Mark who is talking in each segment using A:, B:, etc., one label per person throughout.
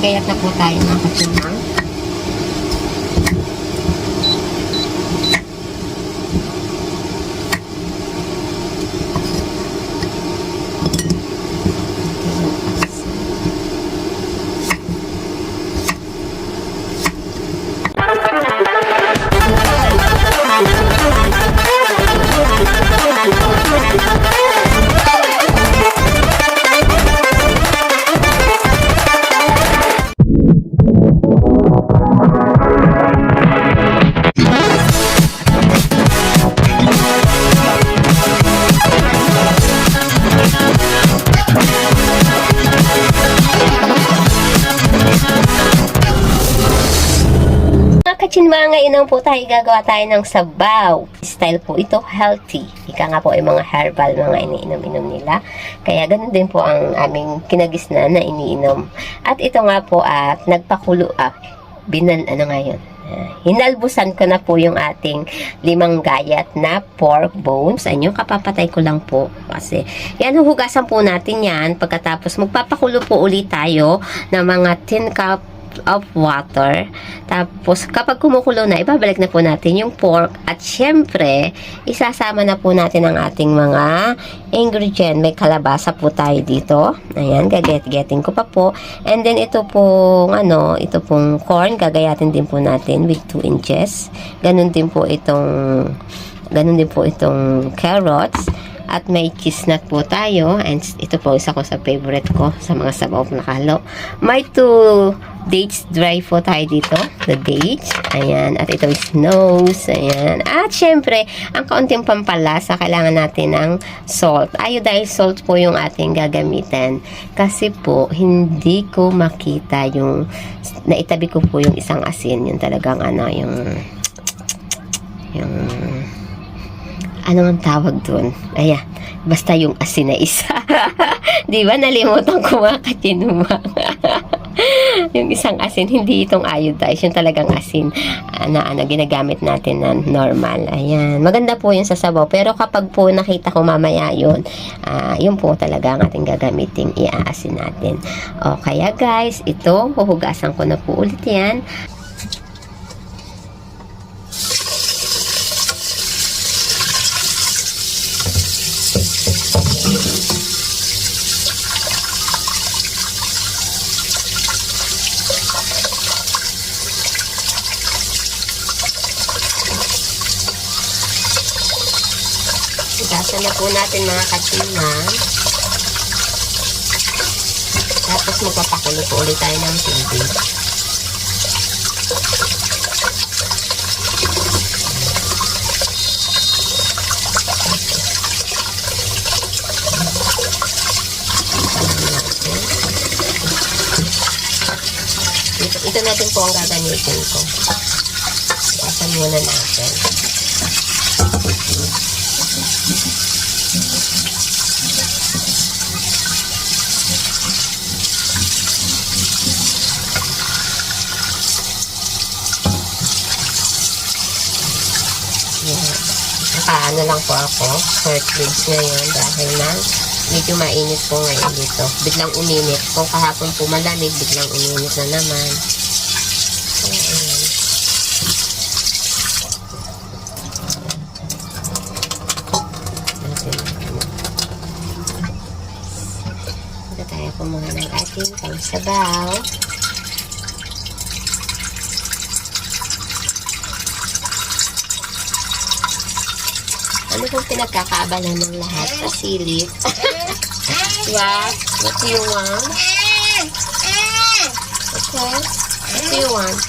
A: Gagayat na po tayo ng kacimang. Mga inang po tayo, gagawa tayo ng sabaw. Style po ito, healthy. Ika nga po ay mga herbal, mga iniinom-inom nila. Kaya ganun din po ang aming kinagisna na iniinom. At ito nga po at nagpakulo, hinalbusan ko na po yung ating 5 gayat na pork bones. Ayun, kapapatay ko lang po. Kasi, yan, huhugasan po natin yan. Pagkatapos, magpapakulo po ulit tayo ng mga 10 cup of water. Tapos, kapag kumukulo na, ibabalik na po natin yung pork. At syempre, isasama na po natin ang ating mga ingredient. May kalabasa po tayo dito. Ayan, gaget-getting ko pa po. And then, ito pong corn, gagayatin din po natin with 2 inches. Ganun din po itong carrots. At may cheese nut po tayo. And ito po, isa ko sa favorite ko sa mga sabaw na nakahalo. May 2 dates dry po tayo dito. The dates. Ayan. At ito is nose. Ayan. At syempre, ang kaunting pampalasa, kailangan natin ng salt. Iodized salt po yung ating gagamitin. Kasi po, hindi ko makita yung, naitabi ko po yung isang asin. Yung talagang ano ang tawag doon? Ayan. Basta yung asin na isa. Di ba? Nalimutan ko mga katinumang. Yung isang asin, hindi itong iodized. Yung talagang asin na ginagamit natin na normal. Ayan. Maganda po yun sa sabaw. Pero kapag po nakita ko mamaya yun, yun po talaga ang ating gagamitin. Iaasin natin. O, kaya guys, ito, huhugasan ko na po ulit yan. Hugasan na po natin mga katimang. Tapos magpapakulo po ulit tayo ng tubig. Ito natin po ang gagamitin ko. Hugasan muna natin. Nakaano lang po ako, short ribs ngayon dahil na medyo mainit po ngayon dito. Biglang uminit. Kung kahapon po malamig, biglang uminit na naman. So, ayan. Ito tayo kumuha ng ating pangsabaw. Ano pong pinagkakaabalan ng lahat? Pasilip. Wow. What do you want? Okay. What do you want?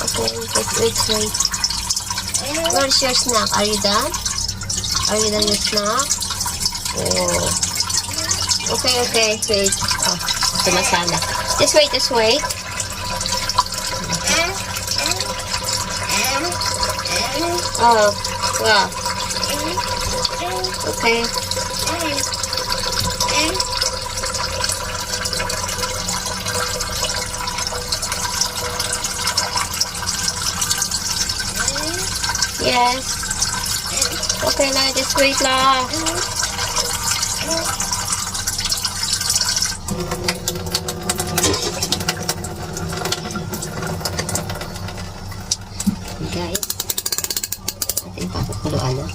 A: Okay. Wait. Where's your snack? Are you done? Are you done with snack? Oh. Okay. Wait. Oh. Ito masala. Just wait. Oh, wow. Okay. Yes. Okay na, just wait lang. Guys, ating pakukuluan na.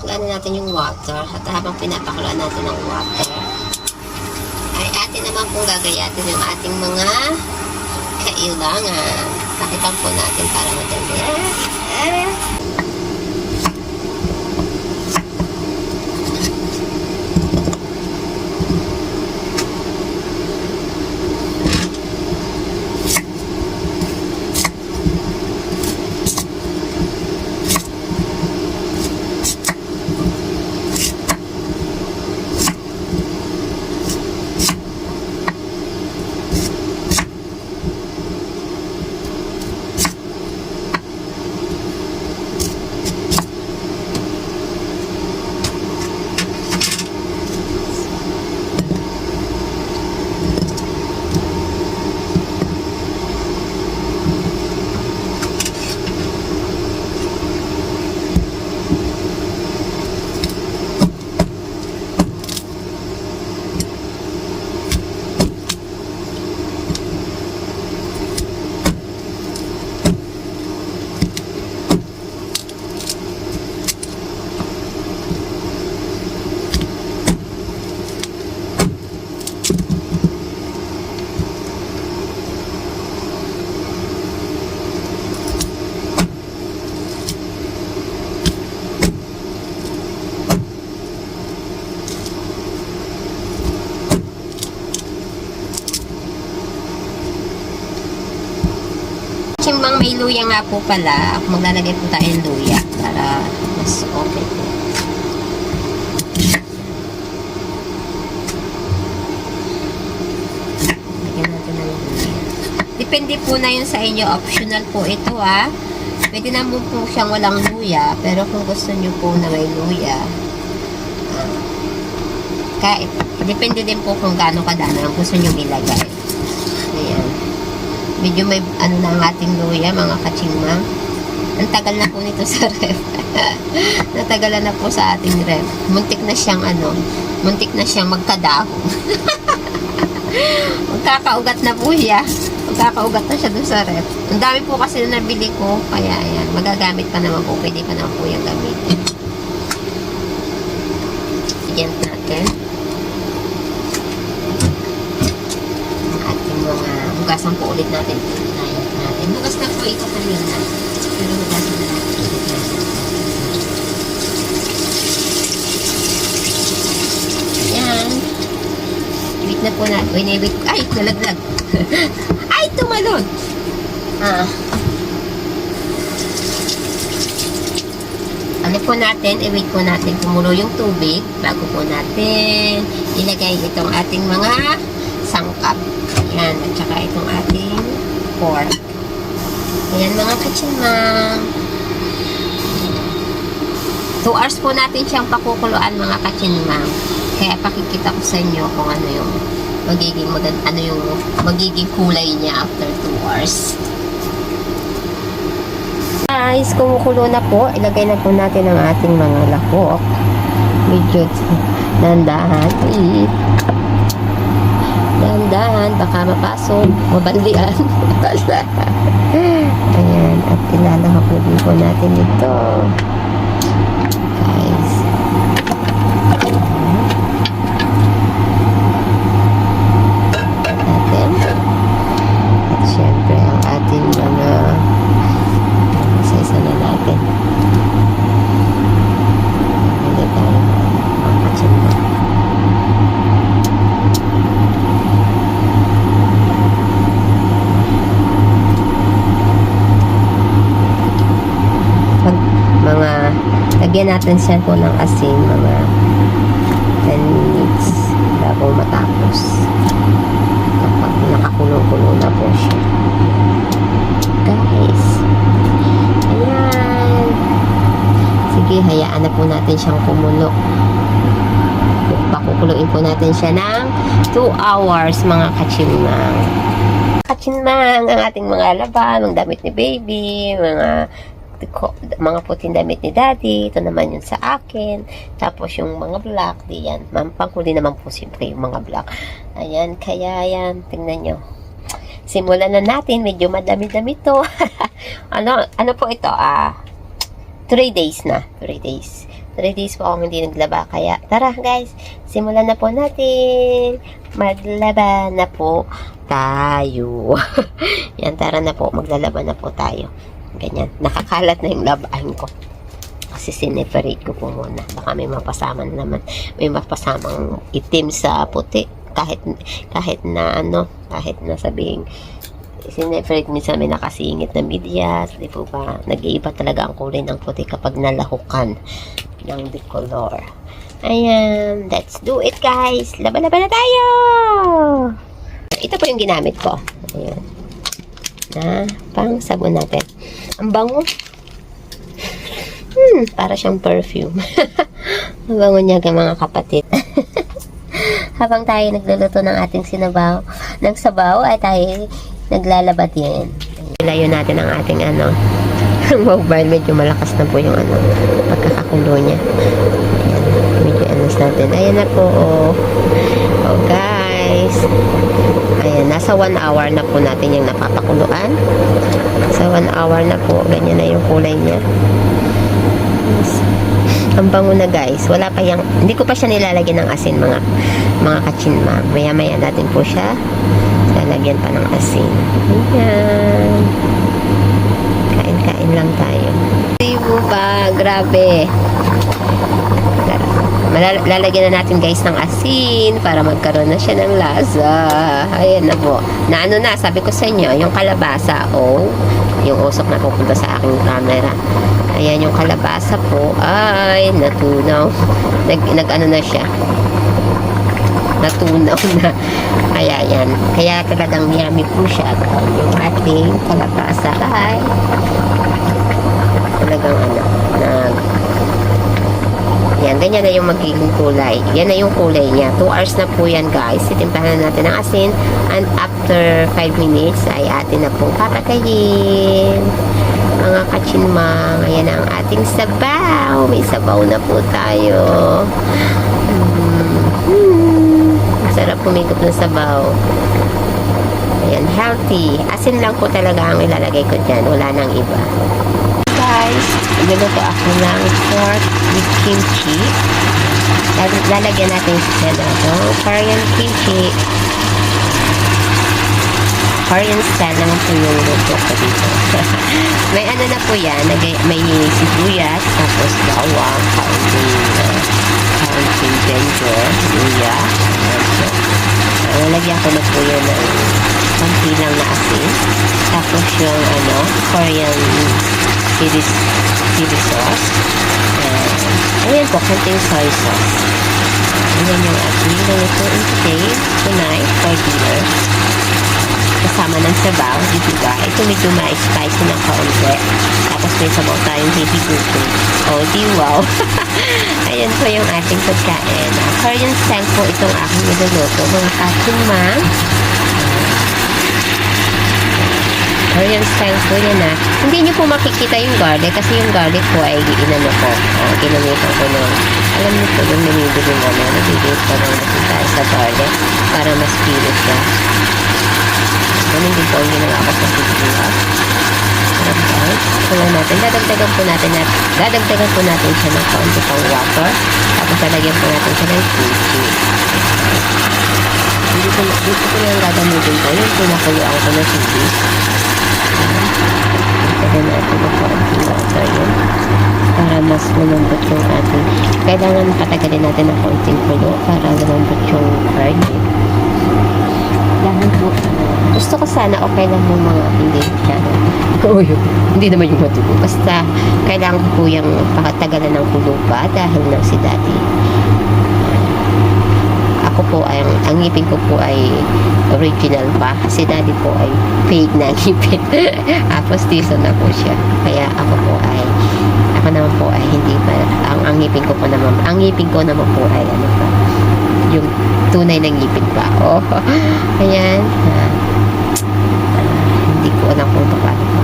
A: Kuluan natin yung water. At habang pinapakuluan natin ang water, ay atin naman pong gagayatin yung ating mga kailangan. Pakitan po natin para madali. Chimbang may luya nga po pala. Maglalagay po tayo ng luya para mas okay po. Lagyan natin ng luya. Depende po na yun sa inyo. Optional po ito Pwede naman po siyang walang luya. Pero kung gusto nyo po na may luya, kahit, depende din po kung gaano kadami ang gusto nyo ilagay. Ayan. Medyo may ano na ang ating luya, mga kachingmang. Ang tagal na po nito sa ref. Natagalan na po sa ating ref. Muntik na siyang magkadahong. Magkakaugat na po siya. Magkakaugat na siya dun sa ref. Ang dami po kasi na nabili ko. Kaya ayan, magagamit pa naman po. Pwede pa naman po yung gamitin. Bigyan natin. Hugasan po ulit natin. Hugas na po ito kanina. Pero hugasan na natin ulit natin. Ayan. Wait na po natin. Wait. Ay, nalaglag. Ay, tumalon. Ano po natin, i-wait po natin kumulo yung tubig bago po natin ilagay itong ating mga sangkap. Ayan, at saka itong ating pork. Ayan mga kachimang. 2 hours po natin siyang pakukuluan mga kachimang. Kaya pakikita ko sa inyo kung ano yung magiging kulay niya after 2 hours. Guys, kumukulo na po. Ilagay na po natin ang ating mga lahok. Medyo nandahan. Dahan-dahan, baka mapasok, mabandian. Ayan, at ilalahok na din po natin ito. Guys. Natin. At syempre, ang ating mga isa-isa na natin. Hindi tayo makakachin na. Lagyan natin siya po ng asin mga 10 minutes bago matapos. Kapag nakakulo-kulo na po siya. Guys. Ayan. Sige, hayaan na po natin siyang kumulo. Pakukuluin po natin siya ng 2 hours mga kachimang. Kachimang, ang ating mga laban, ang damit ni baby, mga mga puting damit ni daddy, ito naman yun sa akin, tapos yung mga black, di yan, pangkuli naman po siyempre yung mga black. Ayan, kaya yan, tingnan nyo. Simulan na natin, medyo madami-dami to. ano po ito, 3 days na, 3 days. 3 days po akong hindi naglaba, kaya tara guys, simulan na po natin. Maglaba na po tayo. Yan, tara na po, maglalaba na po tayo. Ganyan, nakakalat na yung labahin ko. Kasi sineparate ko po muna. Baka may mapasama na naman. May mapasamang itim sa puti. Kahit na sabihing sineparate, minsan may nakasingit na medyas. Di po ba? Nag-iiba talaga ang kulay ng puti kapag nalahukan ng decolor. Ayan, let's do it guys. Laba-laba na tayo! Ito po yung ginamit ko. Ayan. Na, pang sabon natin. Ang bango. Para siyang perfume. Ang bango niya mga kapatid. Habang tayo nagluluto ng ating sabaw, ay tayo naglalaba din. Ilayo natin ang ating mobile. Medyo malakas na po yung pagkakakulo niya. Ayan. Medyo natin. Ayan na po. Oh guys. Ayan. Nasa 1 hour na po natin yung napapakuluan. Sa 1 hour na po. Ganyan na yung kulay niya. Ang bango na guys. Wala pa yung, hindi ko pa siya nilalagyan ng asin mga kachinma. Maya-maya natin po siya lalagyan pa ng asin. Ayan. Kain-kain lang tayo. Dibo ba? Grabe. Lalagyan na natin guys ng asin para magkaroon na siya ng lasa. Ayan na po. Sabi ko sa inyo, yung kalabasa, yung usok na pupunta sa aking camera. Ayan, yung kalabasa po ay natunaw. Nag-ano na siya. Natunaw na. Kaya yan. Kaya talagang yummy po siya. Yung ating kalabasa ay talagang yan, ganyan na yung magiging kulay. Yan na yung kulay niya. 2 hours na po yan guys. Titimplahan na natin ng asin. And after 5 minutes ay atin na pong papatayin. Mga kachinmang. Ayan ang ating sabaw. May sabaw na po tayo. Sarap pumigop ng sabaw. Ayan, healthy. Asin lang po talaga ang ilalagay ko dyan. Wala nang iba. Guys, niluto ako ng pork with kimchi. Lalagyan natin siya na Korean kimchi. Korean style lang po yung luto ko dito. May na po yan. May sibuyas, tapos bawang, kaunting ginger, luya. Lalagyan ko na po yun ng konti lang na asin. Tapos yung Korean chili sauce. Ayan po, konting soy sauce. Ayan yung ating lutuin tonight for dinner. Kasama ng sabaw, diba? Ito medyo ma-spicy ng kaunti. Tapos may sabaw tayong baby gusto. Di wow. Ayan po yung ating pagkain. Korean style po itong aking niluluto. Mga kachinmang. Korean style po yan Hindi nyo po makikita yung garlic kasi yung garlic po ay ginamitan ko ng, alam nyo po yung namibili namin. Nabibili ko ng tayo sa garlic para mas pilo siya. Ganun din po ang ginawa ko sa sibuyas. Dadagdagan po natin siya ng kaunti pang water. Tapos lalagyan po natin siya ng kimchi. Dito ko lang gagamitin ko yung pinakuluan ko na chili. Lagyan natin ng kaunting water yun. Para mas lumambot yung ating. Kailangan patagalin natin ng kaunting kulo para lumambot yung curd. Dahil po, gusto ko sana okay lang yung mga hindi hindi naman yung matubo. Basta kailangan ko po yung pakatagalan ng kulo pa dahil na si daddy. Ako po ay, ang ngipin ko po ay original pa. Si daddy po ay fake na ngipin. Postizo na po siya. Kaya ako naman po ay hindi pa, ang ngipin ko naman po ay yung tunay na ngipin pa. Ayan. Hindi ko alam kung paano pa.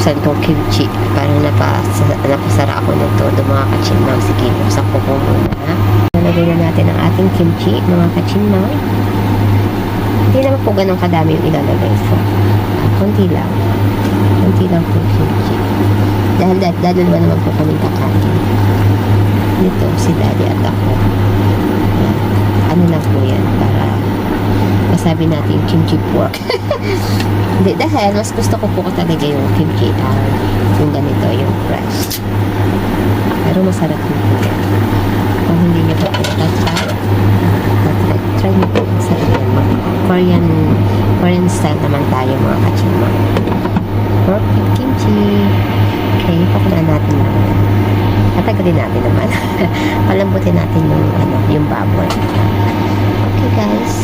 A: buksan tong kimchi. Parang napasara ako nito. Mga kachinmang. Sige, buksan ko po muna. Nalagay na natin ang ating kimchi, mga kachinmang. Hindi naman po ganun kadami yung ilalagay ko. Konti lang. Konti lang po yung kimchi. Dahil naman po kami kakain. Nito, si daddy at ako. Ano lang po yan, para masabi natin yung kimchi pork. Hindi, dahil mas gusto ko po talaga yung kimchi yung ganito, yung fresh. Pero masarap din po yan. Kung hindi nyo pa po try nyo po sa Korean style naman tayo, mga kachima. Pork with kimchi. Okay, pakulaan natin lang. Patagalin natin naman. Palambutin natin yung baboy. Okay guys.